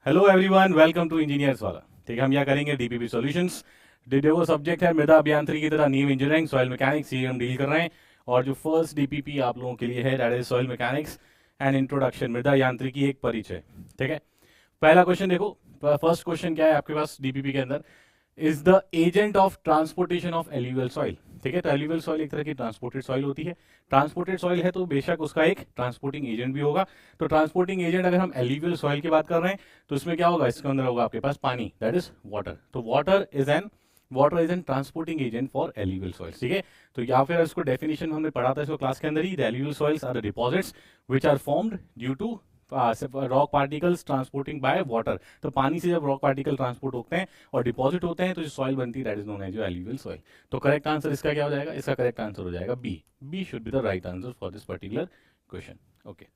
Hello everyone, welcome to engineers वाला। ठीक है, हम यहाँ करेंगे डीपीपी सॉल्यूशंस। वो सब्जेक्ट है मृदा अभियांत्रिकी तथा नीव इंजीनियरिंग, सॉइल मैकेनिक्स, ये हम डील कर रहे हैं। और जो फर्स्ट डीपीपी आप लोगों के लिए है that is soil mechanics and introduction, मृदा यांत्रिकी एक परिचय। ठीक है, पहला क्वेश्चन देखो। फर्स्ट क्वेश्चन क्या है आपके पास डीपीपी के अंदर? Is the agent of transportation of alluvial soil. ठीक है, तो एल्यूवियल सॉइल एक तरह की ट्रांसपोर्टेड सॉइल होती है। ट्रांसपोर्टेड सॉइल है तो बेशक उसका एक ट्रांसपोर्टिंग एजेंट भी होगा। तो ट्रांसपोर्टिंग एजेंट अगर हम एल्यूवियल सॉइल की बात कर रहे हैं तो इसमें क्या होगा? इसके अंदर होगा आपके पास पानी, दैट इज वाटर। तो water is an transporting agent for alluvial soils. ठीक है, तो या फिर इसको डेफिनेशन हमने पढ़ा था इसको क्लास के अंदर ही, the alluvial soils are the deposits which are formed due to rock particles transporting by water. तो पानी से जब रॉक पार्टिकल ट्रांसपोर्ट होते हैं और डिपॉजिट होते हैं तो जो सॉइल बनती है दैट इज नोन एज जो एल्यूवियल सॉइल। तो करेक्ट आंसर इसका क्या हो जाएगा? इसका करेक्ट आंसर हो जाएगा B. B should be the right answer for this particular question. Okay,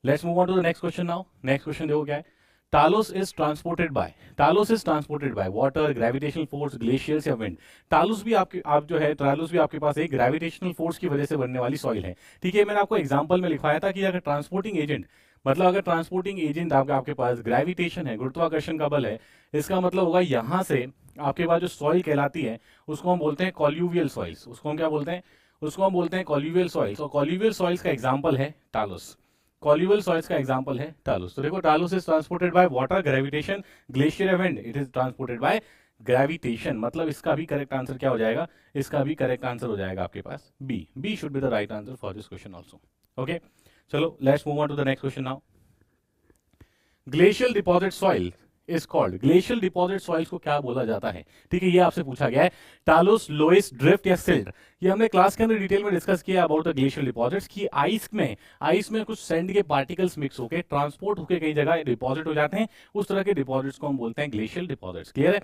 let's move on to the next question now. Next question देखो क्या है। Talus is transported by water, gravitational force, glaciers या wind. Talus भी आपके पास एक gravitational force की वजह से बनने वाली सॉइल है। ठीक है, मैंने आपको एग्जांपल में लिखवाया था कि अगर ट्रांसपोर्टिंग एजेंट आपके पास ग्रेविटेशन है, गुरुत्वाकर्षण का बल है, इसका मतलब होगा यहां से आपके पास जो सॉइल कहलाती है उसको हम बोलते हैं कॉल्यूवियल सॉइल्स। उसको हम क्या बोलते हैं? उसको हम बोलते हैं कॉल्यूवियल सॉइल्स। और कॉल्यूवियल सॉइल्स का एग्जांपल है तालोस। कॉल्यूवियल सॉइल्स का एग्जांपल है तालोस। तो देखो, talus is transported by water, gravitation, glacier, wind. It is transported by gravitation. मतलब इसका भी करेक्ट आंसर क्या हो जाएगा? इसका भी करेक्ट आंसर हो जाएगा आपके पास B. B should be the right answer for this question also. Okay, चलो let's move on to the next question now. Glacial deposit soil is called. Glacial deposit soils को क्या बोला जाता है? ठीक है, ये आपसे पूछा गया है। टालुस, लोइस, ड्रिफ्ट या सिल्ट। ये हमने क्लास के अंदर डिटेल में डिस्कस किया अबाउट द ग्लेशियल डिपॉजिट्स की आइस में कुछ सैंड के पार्टिकल्स मिक्स होकर ट्रांसपोर्ट होकर कई जगह डिपॉजिट हो जाते हैं। उस तरह के डिपॉजिट्स को हम बोलते हैं ग्लेशियल डिपॉजिट्स। क्लियर है?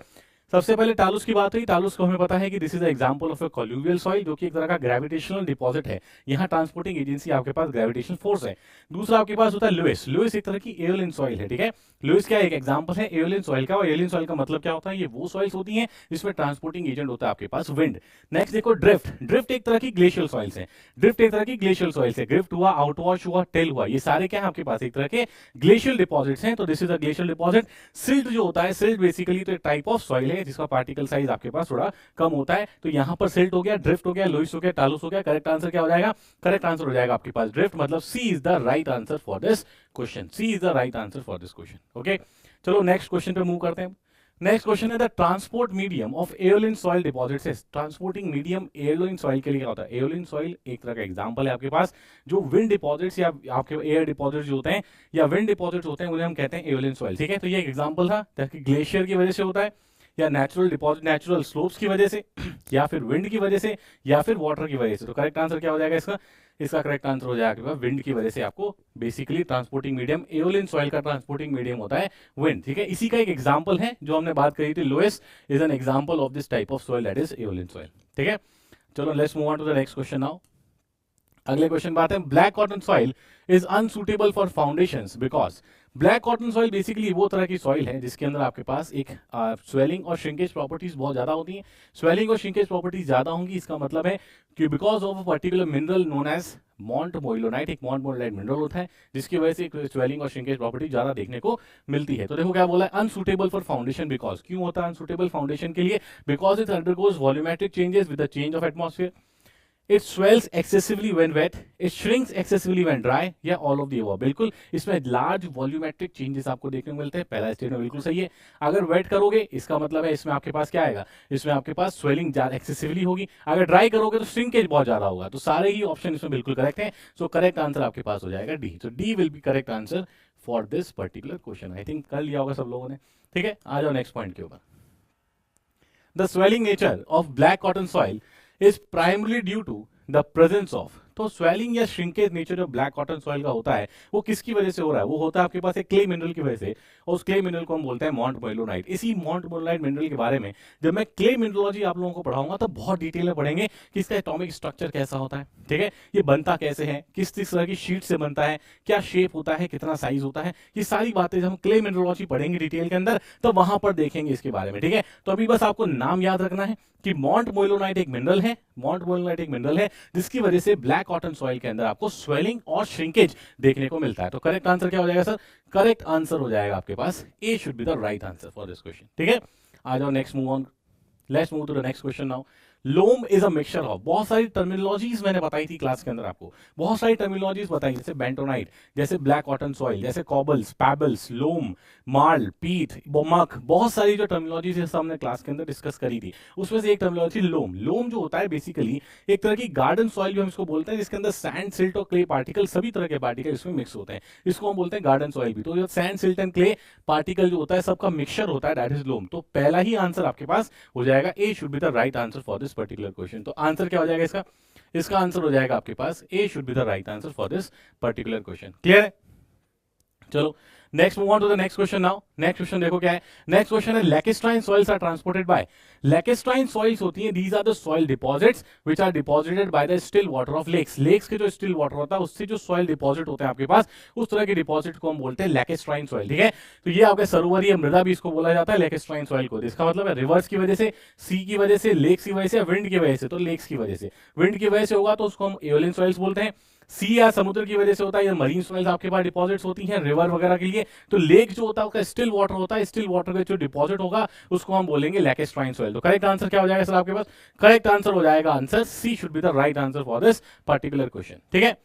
सबसे पहले टालुस की बात हुई। टालुस को हमें पता है कि this is the example of a colluvial soil, जो कि एक तरह का ग्रेविटेशनल डिपॉजिट है। यहाँ ट्रांसपोर्टिंग एजेंसी आपके पास ग्रेविटेशनल फोर्स है। दूसरा आपके पास होता है लुइस। लुइस एक तरह की एओलिन सॉइल है। ठीक है, लुइस क्या एक एग्जांपल है एओलिन सॉइल का। और एओलिन सॉइल का मतलब क्या होता है? ये वो सॉइल्स होती हैं जिसमें ट्रांसपोर्टिंग एजेंट होता है आपके पास विंड। नेक्स्ट देखो ड्रिफ्ट। ड्रिफ्ट एक तरह की ग्लेशियल सॉइल्स है। ड्रिफ्ट हुआ, आउटवॉश हुआ, टेल हुआ, ये सारे क्या है आपके पास? एक तरह के ग्लेशियल डिपॉजिट्स हैं। तो this is a glacial deposit. Silt जो होता है, सिल्ट बेसिकली तो एक टाइप ऑफ सॉइल है जिसका पार्टिकल साइज आपके पास थोड़ा कम होता है। तो यहां पर सिल्ट हो गया, ड्रिफ्ट हो गया, लुइस हो गया, टालुस हो गया। करेक्ट आंसर क्या हो जाएगा? करेक्ट आंसर हो जाएगा आपके पास ड्रिफ्ट। मतलब C is the right answer for this question. C is the right answer for this question. Okay, चलो नेक्स्ट क्वेश्चन पे मूव करते हैं। नेक्स्ट क्वेश्चन है the transport medium of aeolian soil deposits है। ट्रांसपोर्टिंग मीडियम एओलिन सॉइल के लिए क्या होता है? एओलिन सॉइल एक तरह का एग्जांपल है आपके पास। जो विंड डिपॉजिट्स या आपके एयर डिपॉजिट्स जो होते हैं या विंड डिपॉजिट्स होते हैं उन्हें हम कहते हैं एओलिन सॉइल। ठीक है, तो ये एक एग्जांपल था ताकि ग्लेशियर की वजह से होता है, या नेचुरल डिपॉजिट, नेचुरल स्लोप्स की वजह से, या फिर विंड की वजह से, या फिर वाटर की वजह से। तो करेक्ट आंसर क्या हो जाएगा इसका? इसका करेक्ट आंसर हो जाएगा विंड की वजह से। आपको basically transporting medium, aeolian soil का ट्रांसपोर्टिंग मीडियम होता है विंड। ठीक है, इसी का एक एग्जांपल है जो हमने बात करी थी, loess is an example of this type of soil that is aeolian soil. ठीक है, चलो let's move on to the next question now. अगले क्वेश्चन बात है, black cotton soil is unsuitable for foundations because. Black cotton soil basically वो तरह की soil है जिसके अंदर आपके पास एक स्वेलिंग और श्रिंकेज प्रॉपर्टीज बहुत ज्यादा होती हैं। स्वेलिंग और श्रिंकेज प्रॉपर्टीज ज्यादा होंगी, इसका मतलब है कि because of a particular mineral known as montmorillonite. एक मॉन्ट मोइलोनाइट मिनरल होता है जिसकी वजह से एक स्वेलिंग और श्रिंकेज प्रॉपर्टी ज्यादा देखने को मिलती है। तो देखो क्या बोला है, अनसुटेबल फॉर फाउंडेशन बिकॉज। क्यों होता है अनसुटेबल फाउंडेशन के लिए? Because it undergoes volumetric changes with the change of atmosphere, it swells excessively when wet, it shrinks excessively when dry, या ऑल ऑफ द अबव। बिल्कुल, इसमें लार्ज वॉल्यूमेट्रिक चेंजेस आपको देखने को मिलते हैं। पहला स्टेटमेंट बिल्कुल सही है। अगर वेट करोगे इसका मतलब है इसमें आपके पास क्या आएगा? इसमें आपके पास स्वेलिंग एक्सेसिवली होगी। अगर ड्राई करोगे तो श्रिंकेज बहुत ज्यादा होगा। तो सारे ही ऑप्शन इसमें बिल्कुल करेक्ट है। सो करेक्ट आंसर आपके पास हो जाएगा डी। तो D will be correct answer for this particular question. I think कर लिया होगा सब लोगों ने। ठीक है, आ जाओ नेक्स्ट पॉइंट के ऊपर। The swelling nature of black cotton soil is primarily due to the presence of. तो स्वेलिंग या श्रिंकेज नेचर जो ब्लैक कॉटन सॉइल का होता है वो किसकी वजह से हो रहा है? वो होता है आपके पास एक क्ले मिनरल की वजह से, और उस क्ले मिनरल को हम बोलते हैं मॉन्ट मोइलोनाइट। इसी मॉन्ट मोइलोनाइट मिनरल के बारे में जब मैं क्ले मिनरोलॉजी आप लोगों को पढ़ाऊंगा तो बहुत डिटेल में पढ़ेंगे कि इसका एटॉमिक स्ट्रक्चर कैसा होता है। ठीक है, ये बनता कैसे है, किस किस तरह की शीट से बनता है, क्या शेप होता है, कितना साइज होता है, ये सारी बातें जब हम क्ले मिनरोलॉजी पढ़ेंगे डिटेल के अंदर तो वहां पर देखेंगे इसके बारे में। ठीक है, तो अभी बस आपको नाम याद रखना है कि मॉन्ट मोइलोनाइट एक मिनरल है। मॉन्ट मोइलोनाइट एक मिनरल है जिसकी वजह से ब्लैक कॉटन सॉइल के अंदर आपको स्वेलिंग और श्रिंकेज देखने को मिलता है। तो करेक्ट आंसर क्या हो जाएगा सर? करेक्ट आंसर हो जाएगा आपके पास A should be the right answer for this question. ठीक है, आ जाओ next move on, let's move to the next question now. Loam is a mixture of, बहुत सारी टर्मिनोलॉजीज मैंने बताई थी क्लास के अंदर आपको, बहुत सारी टर्मिनोलॉजीज बताई, जैसे बेंटोनाइट, जैसे ब्लैक कॉटन सॉइल, जैसे कॉबल्स, पैबल्स, लोम, मार्ल, पीट, मक, बहुत सारी जो टर्मिनोलॉजीज है हमने क्लास के अंदर डिस्कस करी थी। उसमें से एक टर्मिनोलॉजी लोम। लोम जो होता है बेसिकली एक तरह की गार्डन सॉइल जो हम इसको बोलते हैं, जिसके अंदर सैंड, सिल्ट और क्ले पार्टिकल, सभी तरह के पार्टिकल इसमें मिक्स होते हैं, इसको हम बोलते हैं गार्डन सॉइल भी। तो जो sand, silt and clay particle जो होता है सबका मिक्सचर होता है, दैट इज लोम। तो पहला ही आंसर आपके पास हो जाएगा A should be the right answer for this particular question. तो आंसर क्या हो जाएगा इसका? इसका आंसर हो जाएगा आपके पास A should be the right answer for this particular question. Clear है? चलो next move on to the next question now. Next question देखो क्या है। नेक्स्ट क्वेश्चन है lacustrine soils are transported by, lacustrine soils होती हैं, these are the soil deposits which are deposited by the still water of lakes. Lakes के जो still water होता है उससे जो सॉइल डिपॉजिट होते हैं आपके पास, उस तरह के डिपॉजिट को हम बोलते हैं लैकेस्ट्राइन सॉइल। ठीक है, तो ये आपके सरोवरीय मृदा भी इसको बोला जाता है लैकेस्ट्राइन सॉइल को। इसका मतलब है रिवर्स की वजह से, सी की वजह से, लेक्स की वजह से, विंड की वजह से। तो लेक्स की वजह से, विंड की वजह से होगा तो उसको हम एओलियन सॉइल्स बोलते हैं। सी या समुद्र की वजह से होता है, या मरीन सॉइल्स आपके पास डिपॉजिट्स होती हैं रिवर वगैरह के लिए। तो लेक जो होता है उसका स्टिल वाटर होता है, स्टिल वाटर का जो डिपॉजिट होगा उसको हम बोलेंगे लैकेस्ट्राइन सॉइल। तो करेक्ट आंसर क्या हो जाएगा सर आपके पास? करेक्ट आंसर हो जाएगा answer C should be the right answer for this particular question. ठीक है,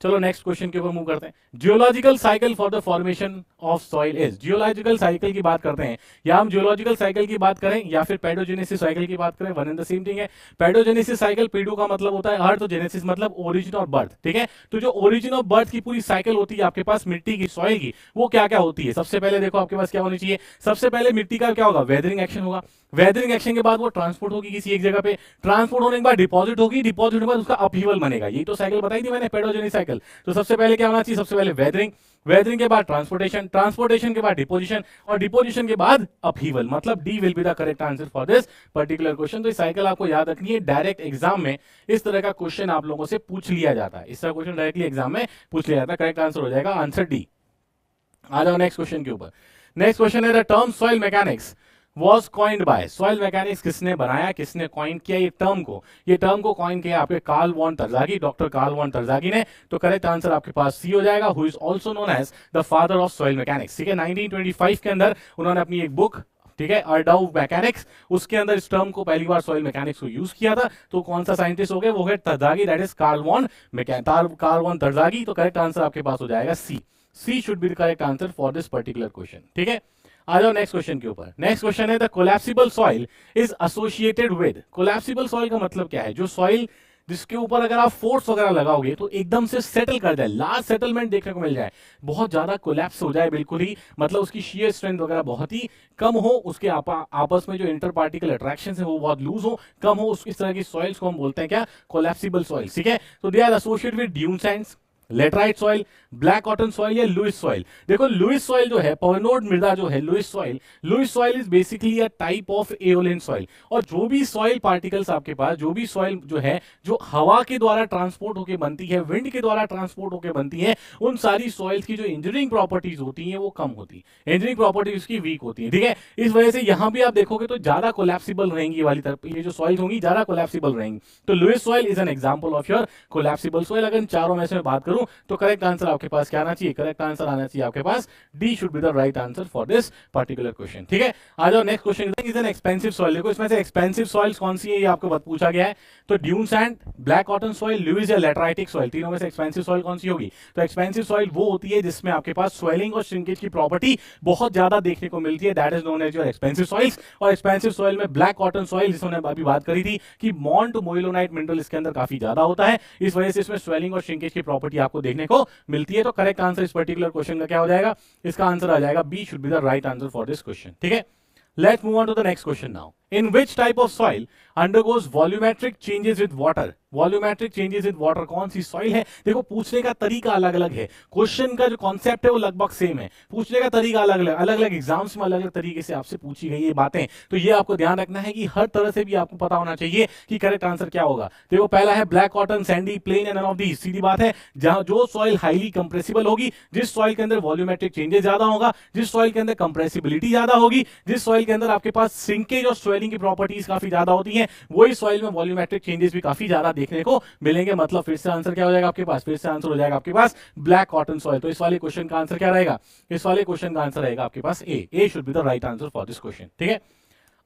चलो नेक्स्ट क्वेश्चन के ऊपर मूव करते हैं। Geological cycle for the formation of soil is, geological cycle की बात करते हैं, या हम जियोलॉजिकल साइकिल की बात करें या फिर पेडोजेनेसिस साइकिल की बात करें, one and the same thing है। पेडोजेनेसिस साइकिल, पेडो का मतलब होता है अर्थ, जेनेसिस मतलब ओरिजिन और बर्थ। ठीक है, तो जो ओरिजिन ऑफ बर्थ की पूरी साइकिल होती है आपके पास मिट्टी की, सॉइल की, वो क्या क्या होती है? सबसे पहले देखो आपके पास क्या होनी चाहिए, सबसे पहले मिट्टी का क्या होगा? वेदरिंग एक्शन होगा। वेदरिंग एक्शन के बाद वो ट्रांसपोर्ट होगी किसी एक जगह पे, ट्रांसपोर्ट होने के बाद डिपॉजिट होगी, डिपॉजिट के बाद उसका अपहीवल बनेगा। यही तो साइकिल बताई थी मैंने, पेडोजेनिक साइकिल। तो सबसे पहले क्या होना चाहिए? सबसे पहले वेदरिंग, वेदरिंग के बाद ट्रांसपोर्टेशन, ट्रांसपोर्टेशन के बाद डिपोजिशन, और डिपोजिशन के बाद अपहीवल, मतलब D will be the correct answer for this particular question. तो इस साइकिल आपको याद रखनी है, डायरेक्ट एग्जाम में इस तरह का क्वेश्चन आप लोगों से पूछ लिया जाता है, इस तरह क्वेश्चन डायरेक्टली एग्जाम में पूछ लिया जाता है। करेक्ट आंसर हो जाएगा आंसर डी। आ जाओ नेक्स्ट क्वेश्चन के ऊपर। नेक्स्ट क्वेश्चन है the term soil mechanics was coined by, soil mechanics किसने बनाया, किसने कॉइन किया ये टर्म को? ये टर्म को कॉइन किया आपके Karl von Terzaghi, doctor Karl von Terzaghi ने। तो करेक्ट आंसर आपके पास सी हो जाएगा, who is also known as the father of soil mechanics. ठीक है, 1925 के अंदर उन्होंने अपनी एक बुक, ठीक है, अर्डाउ मैकेनिक्स, उसके अंदर इस टर्म को पहली बार सॉइल मैकेनिक्स को यूज किया था। तो कौन सा साइंटिस्ट हो गए? वो है Terzaghi, that is Karl von Terzaghi. तो करेक्ट आंसर आपके पास हो जाएगा C. C should be the correct answer for this particular question. ठीक है, आ जाओ नेक्स्ट क्वेश्चन के ऊपर। नेक्स्ट क्वेश्चन है the collapsible soil is associated with, collapsible soil का मतलब क्या है? जो सॉइल जिसके ऊपर अगर आप फोर्स वगैरह लगाओगे तो एकदम से सेटल कर जाए, लार्ज सेटलमेंट देखने को मिल जाए, बहुत ज्यादा कोलैप्स हो जाए बिल्कुल ही, मतलब उसकी शियर स्ट्रेंथ वगैरह बहुत ही कम हो, उसके आपस में जो इंटर पार्टिकल अट्रैक्शन है वो बहुत लूज हो, कम हो, इस तरह की सॉइल्स को हम बोलते हैं क्या? Collapsible soil. ठीक है, तो they are associated with dune sands, laterite soil, black cotton soil या लुइस सॉइल। देखो लुइस सॉइल जो है, पवनोड मृदा जो है, loess soil is basically a type of aeolian soil. और जो भी सॉइल पार्टिकल्स आपके पास, जो भी सॉइल जो है जो हवा के द्वारा ट्रांसपोर्ट होकर बनती है, विंड के द्वारा ट्रांसपोर्ट होकर बनती है, उन सारी सॉइल्स की जो इंजीनियरिंग प्रॉपर्टीज होती हैं वो कम होती है, इंजीनियरिंग प्रॉपर्टीज की वीक होती है। ठीक है, इस वजह से यहां भी आप देखोगे तो ज्यादा कोलैप्सिबल रहेंगी वाली तरफ, ये जो सॉइल होंगी ज्यादा कोलैप्सिबल रहेंगी। तो loess soil is an example of your collapsible soil. अगर इन चारों में से बात करूं तो करेक्ट आंसर आपके पास क्या आना चाहिए? करेक्ट आंसर आना चाहिए आपके पास D should be the right answer for this particular question. ठीक है, आ जाओ next question is an expensive soil. देखो इसमें से एक्सपेंसिव सॉइल्स कौन सी है ये आपको पूछा गया है। तो dune sand, black cotton soil, loess या लैटराइटिक सॉइल, तीनों में से एक्सपेंसिव सॉइल कौन सी होगी? तो एक्सपेंसिव सॉइल वो होती है जिसमें आपके पास स्वेलिंग और श्रिंकेज की प्रॉपर्टी बहुत ज्यादा देखने को मिलती है, that is known as your expensive soils. और एक्सपेंसिव सॉइल में ब्लैक कॉटन सॉइल, जिसमें अभी बात करी थी कि मॉन्ट मोइलोनाइट मिनरल इसके अंदर काफी ज्यादा होता है, इस वजह से इसमें स्वेलिंग और श्रिंकेज की प्रॉपर्टी आपको देखने को मिलती है। तो करेक्ट आंसर इस पर्टिकुलर क्वेश्चन का क्या हो जाएगा? इसका आंसर आ जाएगा B should be the right answer for this question. ठीक है, let's move on to the next question now. In which type of soil undergoes volumetric changes with water? Volumetric changes with water कौन सी soil है? देखो पूछने का तरीका अलग अलग है, क्वेश्चन का जो कॉन्सेप्ट है वो लगभग सेम है, पूछने का तरीका अलग अलग, अलग अलग एग्जाम्स में अलग अलग तरीके से आपसे पूछी गई ये बातें। तो ये आपको ध्यान रखना है कि हर तरह से भी आपको पता होना चाहिए कि करेक्ट आंसर क्या होगा। देखो पहला है black cotton, sandy, plain and none of these. सीधी बात है, जहां जो सॉइल हाईली कंप्रेसिबल होगी, जिस सॉइल के अंदर वॉल्यूमेट्रिक चेंजेस ज्यादा होगा, जिस सॉइल के अंदर कंप्रेसिबिलिटी ज्यादा होगी, जिस सॉइल के अंदर आपके पास सिंकेज और सॉइलिंग की प्रॉपर्टीज काफी ज्यादा होती हैं, वही सॉइल में वॉल्यूमेट्रिक चेंजेस भी काफी ज्यादा देखने को मिलेंगे। मतलब फिर से आंसर क्या हो जाएगा आपके पास, फिर से आंसर हो जाएगा आपके पास ब्लैक कॉटन सॉइल। तो इस वाले क्वेश्चन का आंसर क्या रहेगा, इस वाले क्वेश्चन का आंसर रहेगा आपके पास A should be the right answer for this question. ठीक है,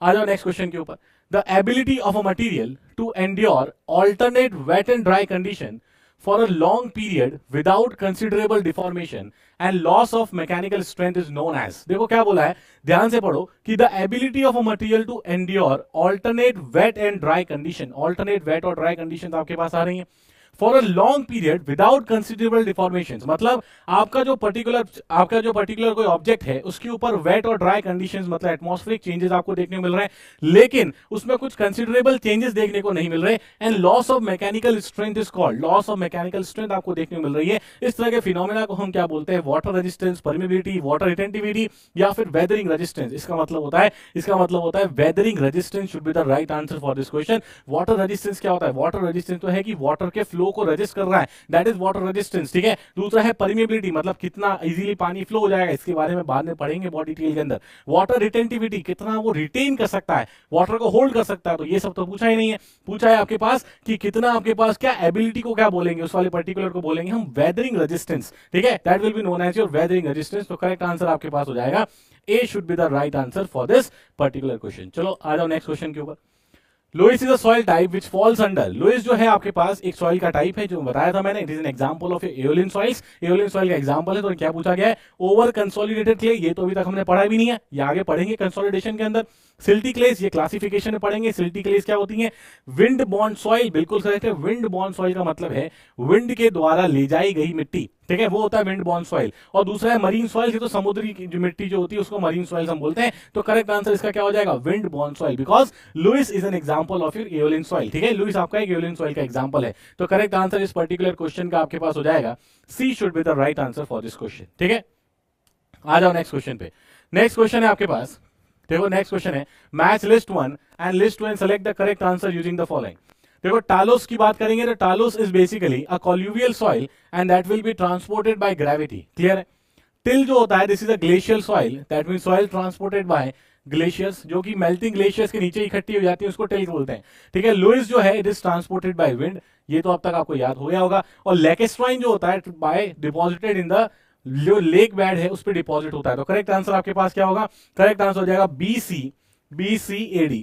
आ जाओ नेक्स्ट क्वेश्चन के ऊपर। The ability of a material to endure alternate wet and dry condition for a long period without considerable deformation and loss of mechanical strength is known as। देखो क्या बोला है, ध्यान से पढ़ो कि the ability of a material to endure alternate wet and dry condition, alternate wet और dry conditions आपके पास आ रही हैं for a long period without considerable deformations। मतलब आपका जो पर्टिकुलर कोई ऑब्जेक्ट है उसके ऊपर वेट और ड्राई कंडीशंस मतलब एटमॉस्फेरिक चेंजेस आपको देखने को मिल रहे हैं, लेकिन उसमें कुछ कंसिडरेबल चेंजेस देखने को नहीं मिल रहे, and loss of mechanical strength is called, loss of mechanical strength आपको देखने को मिल रही है। इस तरह के फिनोमेना को हम क्या बोलते हैं, water resistance, permeability, water retentivity या फिर वेदरिंग रेजिस्टेंस। इसका मतलब होता है weathering resistance should be the right answer for this question. Water resistance क्या होता है, वाटर रेजिस्टेंस तो है कि वाटर के फ्लो को रेजिस्ट कर रहा है, दैट इज वाटर रेजिस्टेंस। ठीक है, दूसरा है परमिबिलिटी, मतलब कितना इजीली पानी फ्लो हो जाएगा, इसके बारे में बाद में पढ़ेंगे बहुत डिटेल के अंदर। वाटर रिटेंटिविटी, कितना वो रिटेन कर सकता है, वाटर को होल्ड कर सकता है। तो ये सब तो पूछा ही नहीं है, पूछा है आपके पास कि कितना आपके पास क्या एबिलिटी को क्या बोलेंगे, उस वाले पर्टिकुलर को बोलेंगे हम वेदरिंग रेजिस्टेंस। ठीक है, that will be known as your weathering resistance. तो करेक्ट आंसर आपके पास हो जाएगा A should be the right answer for this particular question. चलो आ जाओ नेक्स्ट क्वेश्चन के ऊपर। Loess is a soil type which falls under, loess जो है आपके पास एक सॉइल का टाइप है जो बताया था मैंने, it is an example of aeolian soils, aeolian soil का एग्जांपल है। तो क्या पूछा गया है, ओवर कंसोलिडेटेड क्ले, ये तो अभी तक हमने पढ़ा भी नहीं है, ये आगे पढ़ेंगे कंसोलिडेशन के अंदर। सिल्टी क्लेस, ये क्लासिफिकेशन में पढ़ेंगे, सिल्टी क्लेस क्या होती है। विंड बॉर्न सॉइल, बिल्कुल करेक्ट है, विंड बॉर्न सॉइल का मतलब है विंड के द्वारा ले जाई गई मिट्टी। ठीक है, वो होता है विंड बॉर्न सॉइल। और दूसरा है मरीन सॉइल, तो समुद्री की जो मिट्टी जो होती है उसको मरीन सॉइल हम बोलते हैं। तो करेक्ट आंसर इसका क्या हो जाएगा, wind borne soil, because loess is an example of your aeolian soil. ठीक है, लुइस आपका एक एओलियन सॉइल का एग्जांपल है। तो करेक्ट आंसर इस पर्टिकुलर क्वेश्चन का आपके पास हो जाएगा C should be the right answer for this question. ठीक है, आ जाओ नेक्स्ट क्वेश्चन पे। नेक्स्ट क्वेश्चन है आपके पास, देखो नेक्स्ट क्वेश्चन है, match list 1 and list 2 and select the correct answer using the following. देखो टालोस की बात करेंगे तो talus is basically a colluvial soil and that will be transported by gravity. Clear है, टिल जो होता है this is a glacial soil, that means soil transported by glaciers, जो कि मेल्टिंग ग्लेशियर्स के नीचे इकट्ठी हो जाती है, उसको टिल बोलते हैं। ठीक है, लुइस जो है it is transported by wind, ये तो अब तक आपको याद हो गया होगा। और लेकेस्ट्राइन जो होता है बाय डिपॉजिटेड इन द जो लेक बेड है उस पर डिपॉजिट होता है। तो करेक्ट आंसर आपके पास क्या होगा, करेक्ट आंसर हो जाएगा BCAD।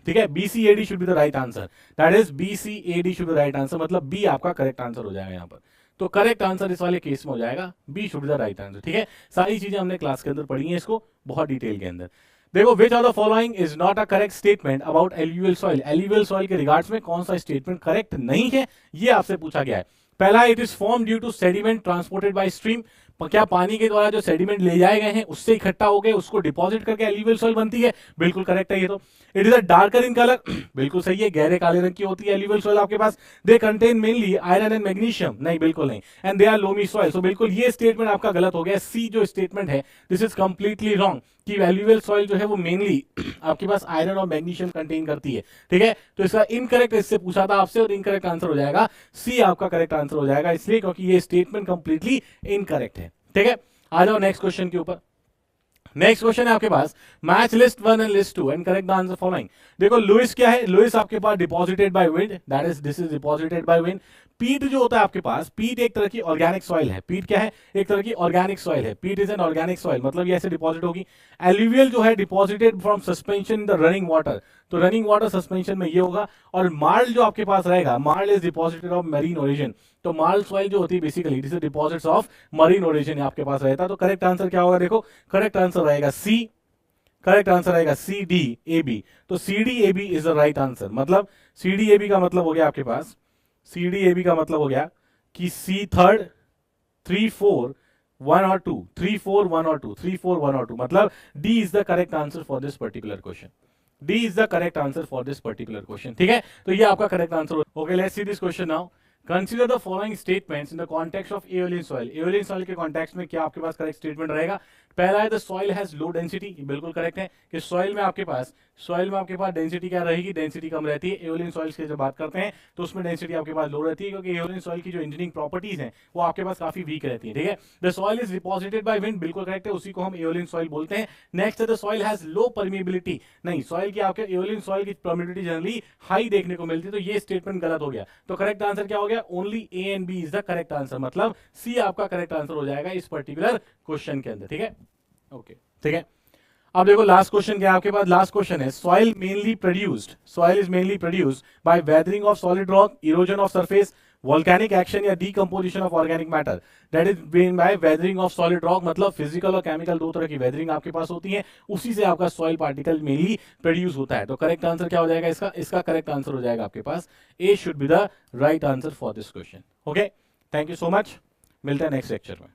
ठीक है, BCAD should be the right answer, that is BCAD should be the right answer, मतलब बी आपका करेक्ट आंसर हो जाएगा यहाँ पर। तो करेक्ट आंसर इस वाले केस में हो जाएगा B should be the right answer. ठीक है, सारी चीजें हमने क्लास के अंदर पढ़ी हैं इसको बहुत डिटेल के अंदर। देखो which of the following is not a correct statement about alluvial soil, alluvial soil के रिगार्ड्स में कौन सा स्टेटमेंट करेक्ट नहीं है, ये आपसे पूछा गया है। पहला, it is form due to sediment transported by stream, क्या पानी के द्वारा जो सेडिमेंट ले जाए गए हैं उससे इकट्ठा हो गए उसको डिपॉजिट करके एल्यूवियल सॉइल बनती है, बिल्कुल करेक्ट है ये तो। It is a darker in colour, बिल्कुल सही है, गहरे काले रंग की होती है एल्यूवियल सॉइल आपके पास। They contain mainly iron and magnesium, नहीं बिल्कुल नहीं, and they are loamy soil, so बिल्कुल ये स्टेटमेंट आपका गलत हो गया। सी जो स्टेटमेंट है दिस इज कंप्लीटली रॉन्ग, कि एल्यूवियल सॉइल जो है वो मेनली आपके पास आयरन और मैग्नीशियम कंटेन करती है। ठीक है, तो इसका इनकरेक्ट इससे पूछा था आपसे और इनकरेक्ट आंसर हो जाएगा सी आपका करेक्ट आंसर हो जाएगा, इसलिए क्योंकि ये स्टेटमेंट कंप्लीटली इनकरेक्ट है। ठीक है, आ जाओ नेक्स्ट क्वेश्चन के ऊपर। नेक्स्ट क्वेश्चन है आपके पास, match list 1 and list 2 and correct the answer following. देखो लुइस क्या है, लुइस आपके पास deposited by wind, that is this is deposited by wind. Peat जो होता है आपके पास, पीट एक तरह की ऑर्गेनिक सॉइल है, पीट क्या है, एक तरह की ऑर्गेनिक सॉइल है, पीट इज एन ऑर्गेनिक सॉइल, मतलब ये ऐसे डिपॉजिट होगी। एल्यूवियल जो है deposited from suspension in the running water, तो रनिंग वाटर सस्पेंशन में ये होगा। और मार्ल जो आपके पास रहेगा, Morley is deposited of marine origin, तो मार्ल सॉइल जो होती है basically this is deposits of marine origin आपके पास रहता है। तो करेक्ट आंसर क्या होगा, देखो करेक्ट आंसर रहेगा सी, करेक्ट आंसर रहेगा CDAB। तो CDAB is the right answer, मतलब CDAB का मतलब हो गया आपके पास, CDAB का मतलब हो गया कि C थर्ड 3 4 1 और 2, 3 4 1 और 2, 3 4 1 और 2, मतलब D is the correct answer for this particular question, D is the correct answer for this particular question. ठीक है, तो ये आपका correct answer. Okay, let's see this question now. Consider the following statements in the context of aeolian soil. Aeolian soil के context में क्या आपके पास correct statement रहेगा? पहला है the soil has low density, बिल्कुल करेक्ट है कि सॉइल में आपके पास डेंसिटी क्या रहेगी? डेंसिटी कम रहती है। एओलियन सॉइल्स की जब बात करते हैं तो उसमें डेंसिटी आपके पास लो रहती है, क्योंकि एओलियन सॉइल की जो इंजीनियरिंग प्रॉपर्टीज हैं वो आपके पास काफी वीक रहती है, ठीक है। The soil is deposited by wind, बिल्कुल करेक्ट है, उसी को हम एओलियन सॉइल बोलते हैं। नेक्स्ट है the soil has low permeability, नहीं, सॉइल की आपके एओलियन सॉइल की परमिएबिलिटी जनरली हाई देखने को मिलती है, तो ये स्टेटमेंट गलत हो गया। तो करेक्ट आंसर क्या हो गया? Only A and B is the correct answer, मतलब सी आपका करेक्ट आंसर हो जाएगा इस पर्टिकुलर क्वेश्चन के अंदर, ठीक है। ओके, ठीक है। अब देखो लास्ट क्वेश्चन क्या है आपके पास? लास्ट क्वेश्चन है soil is mainly produced by weathering of solid rock, erosion of surface, volcanic action या decomposition of organic matter. That is been by weathering of solid rock, मतलब फिजिकल और chemical दो तरह की वेदरिंग आपके पास होती है, उसी से आपका सॉइल पार्टिकल मेनली प्रोड्यूस होता है। तो करेक्ट आंसर क्या हो जाएगा इसका करेक्ट आंसर हो जाएगा आपके पास A should be the right answer for this question. Okay, thank you so much, मिलते हैं नेक्स्ट लेक्चर में।